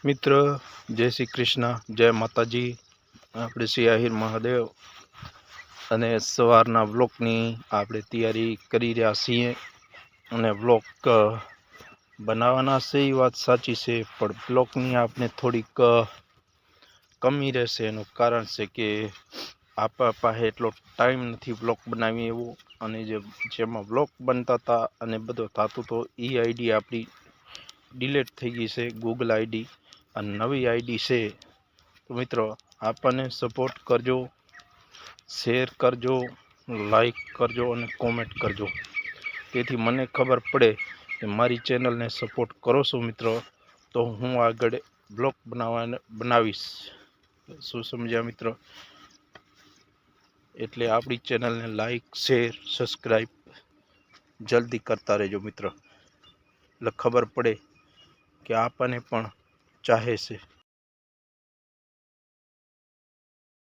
મિત્ર, જય શ્રી કૃષ્ણ, જય માતાજી. આપણે શ્રી આહિર મહાદેવ અને સવારના બ્લોકની આપણે તૈયારી કરી રહ્યા છીએ અને બ્લોક બનાવવાના છે. એ વાત સાચી છે, પણ બ્લોકની આપણે થોડીક કમી રહેશે. એનું કારણ છે કે આપણા પાસે એટલો ટાઈમ નથી બ્લોક બનાવી એવો, અને જેમાં બ્લોક બનતા હતા અને બધો થતું તો એ આઈડી આપણી ડિલીટ થઈ ગઈ છે, ગૂગલ આઈડી. અને નવી આઈડી છે. તો મિત્રો, આપણને સપોર્ટ કરજો, શેર કરજો, લાઈક કરજો અને કોમેન્ટ કરજો, તેથી મને ખબર પડે કે મારી ચેનલને સપોર્ટ કરો છો મિત્રો, તો હું આગળ બ્લોગ બનાવીશ. શું સમજ્યા મિત્રો? એટલે આપણી ચેનલને લાઈક, શેર, સબસ્ક્રાઈબ જલ્દી કરતા રહેજો મિત્રો, એટલે ખબર પડે કે આપણને પણ ચાહે છે.